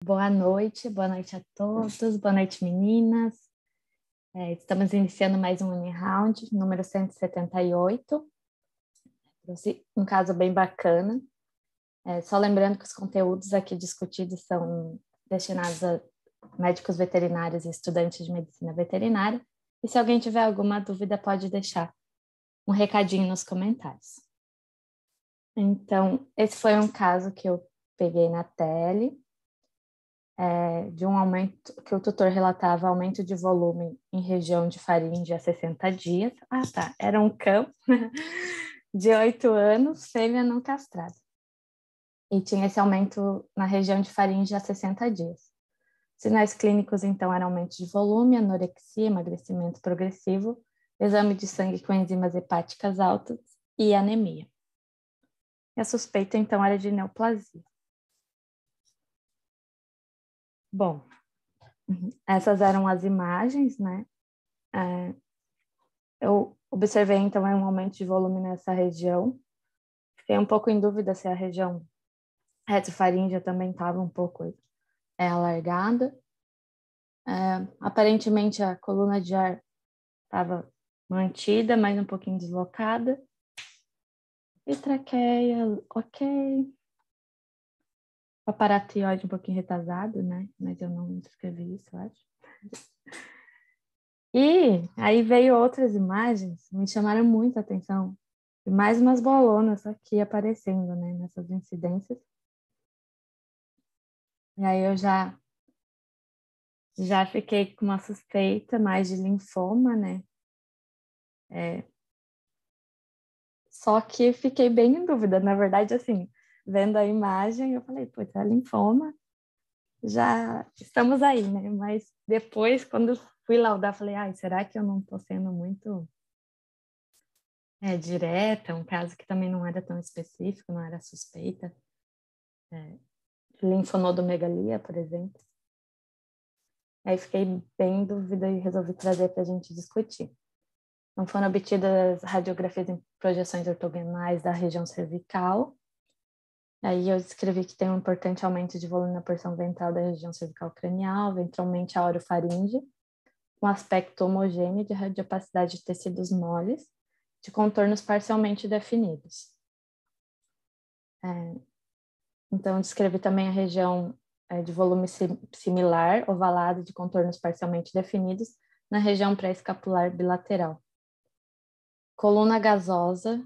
Boa noite a todos, boa noite meninas. Estamos iniciando mais um Uniround, número 178. Trouxe um caso bem bacana. Só lembrando que os conteúdos aqui discutidos são destinados a médicos veterinários e estudantes de medicina veterinária. E se alguém tiver alguma dúvida, pode deixar um recadinho nos comentários. Então, esse foi um caso que eu peguei na tele. De um aumento, que o tutor relatava aumento de volume em região de faringe há 60 dias. Ah, tá, era um cão de 8 anos, fêmea não castrada. E tinha esse aumento na região de faringe há 60 dias. Sinais clínicos, então, eram aumento de volume, anorexia, emagrecimento progressivo, exame de sangue com enzimas hepáticas altas e anemia. E a suspeita, então, era de neoplasia. Bom, essas eram as imagens, né? Eu observei, então, um aumento de volume nessa região. Fiquei um pouco em dúvida se a região retofaríngea também estava um pouco alargada. Aparentemente, a coluna de ar estava mantida, mas um pouquinho deslocada. E traqueia, ok. O aparato tireoide um pouquinho retardado, né? Mas eu não escrevi isso, eu acho. E aí veio outras imagens, me chamaram muita atenção. E mais umas bolonas aqui aparecendo, né, nessas incidências. E aí eu já fiquei com uma suspeita mais de linfoma, né? Só que fiquei bem em dúvida. Na verdade, assim, vendo a imagem, eu falei, putz, é linfoma, já estamos aí, né? Mas depois, quando fui laudar, falei, ai, será que eu não estou sendo muito direta? Um caso que também não era tão específico, não era suspeita. Linfonodomegalia, por exemplo. Aí fiquei bem em dúvida e resolvi trazer para a gente discutir. Não foram obtidas radiografias em projeções ortogonais da região cervical. Aí eu descrevi que tem um importante aumento de volume na porção ventral da região cervical cranial, ventralmente a orofaringe, um aspecto homogêneo de radiopacidade de tecidos moles, de contornos parcialmente definidos. Então, descrevi também a região de volume similar, ovalado, de contornos parcialmente definidos, na região pré-escapular bilateral. Coluna gasosa,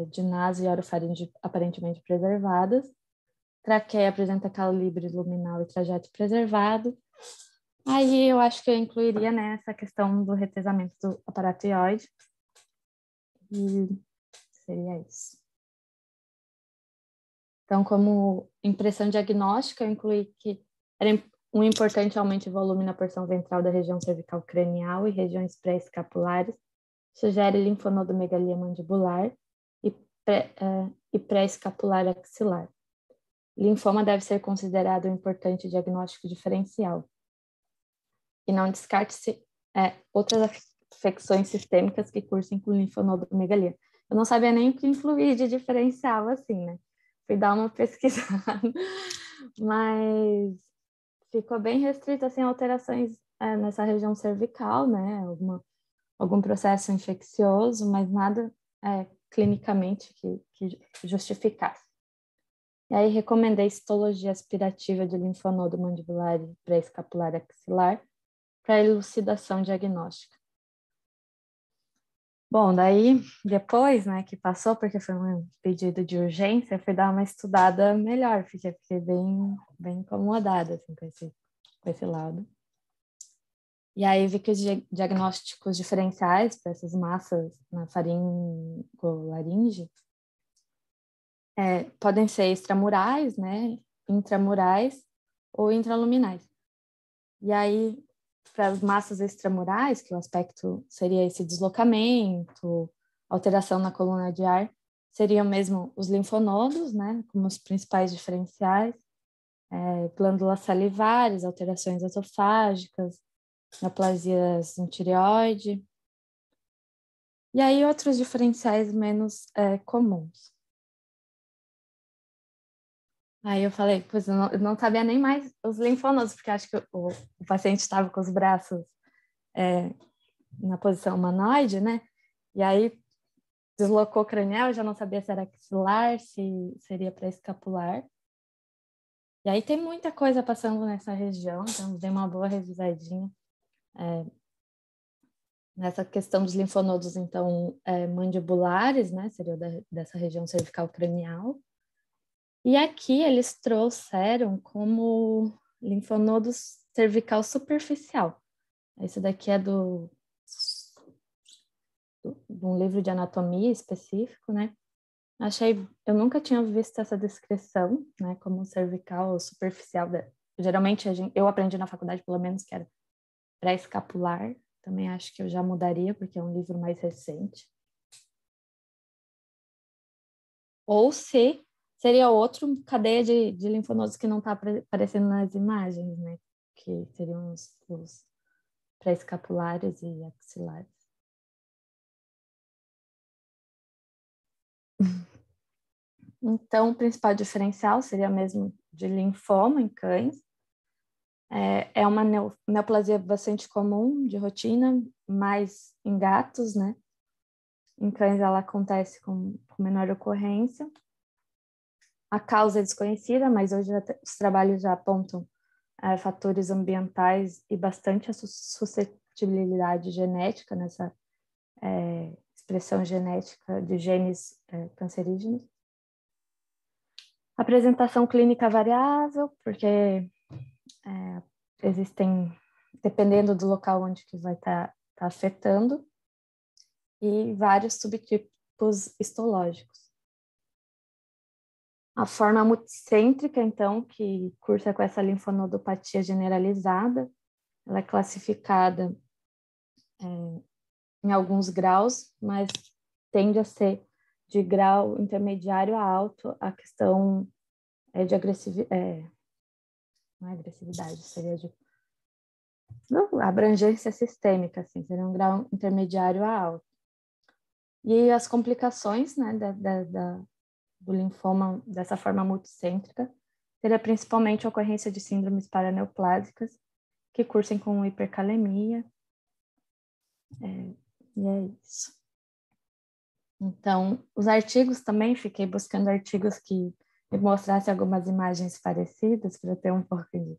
de naso e orofaringe aparentemente preservadas. Traqueia apresenta calibre luminal e trajeto preservado. Aí eu acho que eu incluiria, né, essa questão do retesamento do aparato tireoide. E seria isso. Então, como impressão diagnóstica, eu incluí que era um importante aumento de volume na porção ventral da região cervical cranial e regiões pré-escapulares, sugere linfonodomegalia mandibular e pré-escapular axilar. Linfoma deve ser considerado um importante diagnóstico diferencial. E não descarte-se outras afecções sistêmicas que cursem com linfonodomegalia. Eu não sabia nem o que incluir de diferencial, assim, né? Fui dar uma pesquisada, mas ficou bem restrito, assim, alterações nessa região cervical, né? Algum processo infeccioso, mas nada clinicamente que justificasse. E aí recomendei citologia aspirativa de linfonodo mandibular e pré-escapular axilar para elucidação diagnóstica. Bom, daí depois, né, que passou, porque foi um pedido de urgência, eu fui dar uma estudada melhor, fiquei bem incomodada assim, com esse laudo. E aí vi que os diagnósticos diferenciais para essas massas na faringolaringe podem ser extramurais, né, intramurais ou intraluminais. E aí, para as massas extramurais, que o aspecto seria esse deslocamento, alteração na coluna de ar, seriam mesmo os linfonodos, né, como os principais diferenciais, glândulas salivares, alterações esofágicas, neoplasias no tireoide. E aí outros diferenciais menos comuns. Aí eu falei, pois eu não sabia nem mais os linfonodos, porque acho que o paciente estava com os braços é, na posição humanoide, né? E aí deslocou o cranial, eu já não sabia se era axilar, se seria pré-escapular. E aí tem muita coisa passando nessa região, então dei uma boa revisadinha. Nessa questão dos linfonodos, então, mandibulares, né? Seria dessa região cervical cranial. E aqui eles trouxeram como linfonodos cervical superficial. Esse daqui é de um livro de anatomia específico, né? Eu nunca tinha visto essa descrição, né? Como cervical ou superficial. Geralmente eu aprendi na faculdade, pelo menos, que era pré-escapular. Também acho que eu já mudaria, porque é um livro mais recente. Ou se seria outro cadeia de linfonodos que não está aparecendo nas imagens, né? Que seriam os pré-escapulares e axilares. Então, o principal diferencial seria mesmo de linfoma em cães. É uma neoplasia bastante comum, de rotina, mais em gatos, né? Em cães ela acontece com menor ocorrência. A causa é desconhecida, mas hoje os trabalhos já apontam fatores ambientais e bastante a suscetibilidade genética nessa expressão genética de genes cancerígenos. Apresentação clínica variável, porque existem, dependendo do local onde que vai estar afetando, e vários subtipos histológicos. A forma multicêntrica, então, que cursa com essa linfonodopatia generalizada, ela é classificada em alguns graus, mas tende a ser de grau intermediário a alto. A questão de agressividade, não é agressividade, seria de abrangência sistêmica, assim, seria um grau intermediário a alto. E as complicações, né, do linfoma dessa forma multicêntrica seria principalmente a ocorrência de síndromes paraneoplásicas que cursem com hipercalemia. E é isso. Então, os artigos também, fiquei buscando artigos que me mostrassem algumas imagens parecidas para ter um pouco de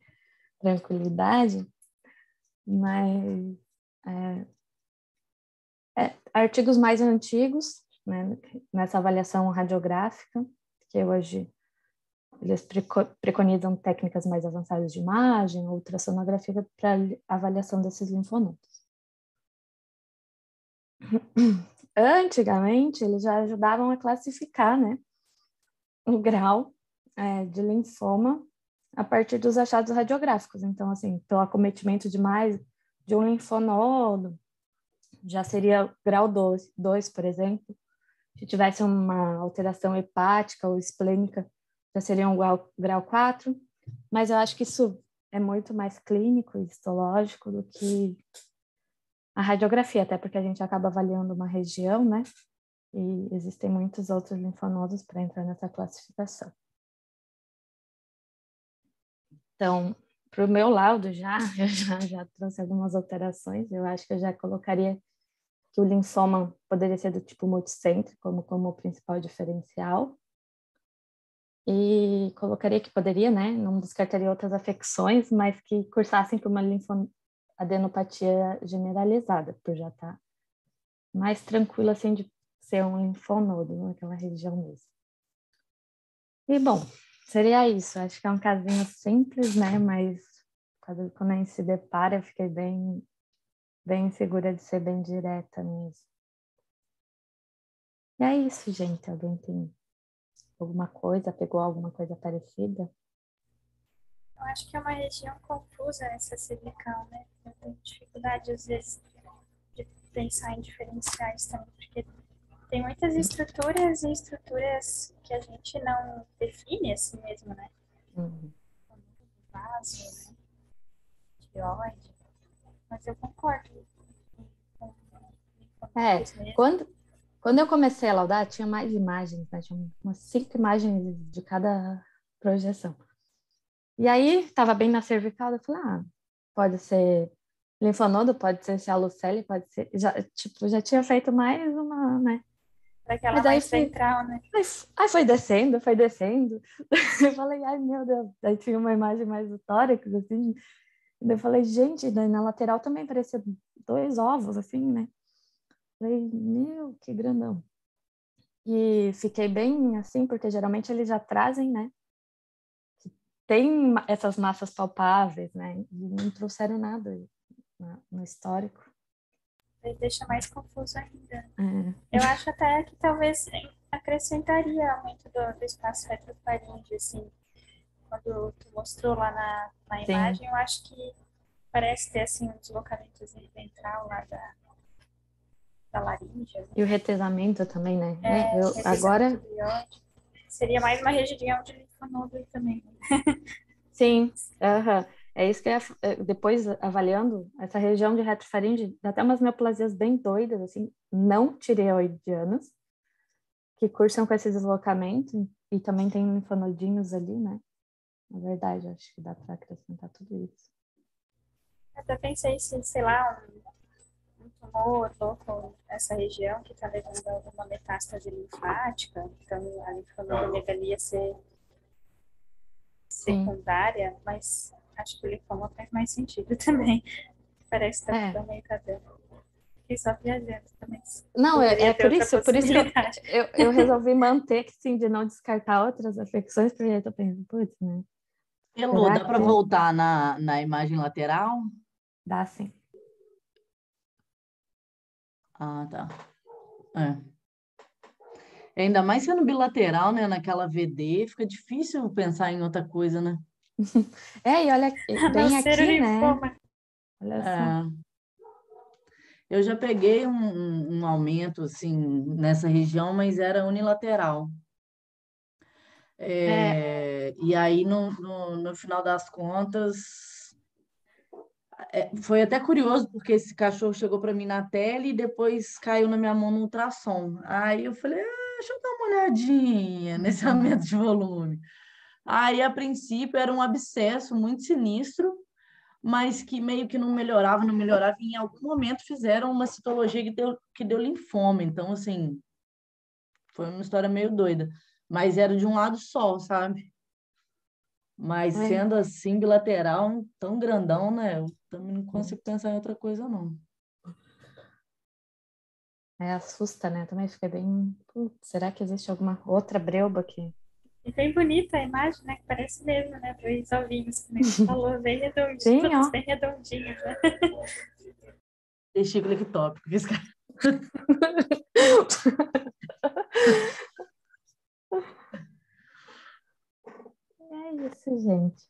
tranquilidade, mas artigos mais antigos, né, nessa avaliação radiográfica, que hoje eles preconizam técnicas mais avançadas de imagem, ultrassonografia para avaliação desses linfonodos. Antigamente, eles já ajudavam a classificar, né, o grau de linfoma a partir dos achados radiográficos. Então, assim, pelo acometimento de um linfonodo, já seria grau 2, por exemplo. Se tivesse uma alteração hepática ou esplênica, já seria um grau 4. Mas eu acho que isso é muito mais clínico e histológico do que a radiografia, até porque a gente acaba avaliando uma região, né? E existem muitos outros linfonodos para entrar nessa classificação. Então, para o meu laudo eu já trouxe algumas alterações. Eu acho que eu já colocaria que o linfoma poderia ser do tipo multicêntrico, como o principal diferencial. E colocaria que poderia, né? Não descartaria outras afecções, mas que cursassem por uma linfoadenopatia generalizada, por já estar mais tranquilo assim de ser um linfonodo naquela região mesmo. E bom, seria isso. Acho que é um casinho simples, né? Mas quando a gente se depara, eu fiquei bem insegura de ser bem direta mesmo. E é isso, gente. Alguém tem alguma coisa, pegou alguma coisa parecida? Eu acho que é uma região confusa essa cervical, né? Eu tenho dificuldade, às vezes, de pensar em diferenciais também, porque tem muitas estruturas e estruturas que a gente não define assim mesmo, né? Uhum. Vaso, né? Tireoide. Mas eu concordo com linfonodos mesmo. Quando eu comecei a laudar, tinha mais imagens, né? Tinha umas 5 imagens de cada projeção. E aí, estava bem na cervical, eu falei, pode ser linfonodo, pode ser cialocele, pode ser... Já tinha feito mais uma, né? Daquela mais central, né? Aí foi descendo, foi descendo. Eu falei, ai, meu Deus. Daí tinha uma imagem mais do tórax, assim. Daí eu falei, gente, daí na lateral também parecia 2 ovos, assim, né? Falei, meu, que grandão. E fiquei bem assim, porque geralmente eles já trazem, né? Tem essas massas palpáveis, né? E não trouxeram nada no histórico. Aí deixa mais confuso ainda. É. Eu acho até que talvez acrescentaria aumento do espaço retrofaríngeo, assim. Quando tu mostrou lá na Sim. imagem, eu acho que parece ter, assim, um deslocamento ventral lá da laringe. Né? E o retesamento também, né? Agora... Seria mais uma região de linfonodo também. Sim, é isso que depois avaliando essa região de retrofaringe, dá até umas neoplasias bem doidas, assim, não tireoidianas, que cursam com esse deslocamento, e também tem linfonodinhos ali, né? Na verdade, acho que dá para acrescentar tudo isso. Eu até pensei se, sei lá, um tumor louco nessa região que está levando a alguma metástase linfática, então a linfonodomegalia ser secundária, mas acho que o linfoma faz mais sentido também. Parece que tá meio caderno. Fiquei só viajando também. Não, por isso que eu resolvi manter que sim, de não descartar outras afecções, porque eu tô pensando, putz, né? Elô, dá para voltar na imagem lateral? Dá sim. Ah, tá. Ainda mais sendo bilateral, né? Naquela VD, fica difícil pensar em outra coisa, né? E olha, bem aqui, né? Olha só. Eu já peguei um aumento, assim, nessa região, mas era unilateral. E aí, no final das contas, foi até curioso, porque esse cachorro chegou para mim na tela e depois caiu na minha mão no ultrassom. Aí eu falei, deixa eu dar uma olhadinha nesse aumento de volume. Aí, a princípio, era um abscesso muito sinistro, mas que meio que não melhorava, e em algum momento fizeram uma citologia que deu linfoma. Então, assim, foi uma história meio doida. Mas era de um lado só, sabe? Mas sendo assim, bilateral, tão grandão, né? Eu também não consigo pensar em outra coisa, não. Assusta, né? Também fiquei bem... será que existe alguma outra breuba aqui? E bem bonita a imagem, né? Que parece mesmo, né? 2 ovinhos, que você falou, bem redondinhos. Sim, todos bem redondinhos, né? Testículo ectópico. É isso, gente.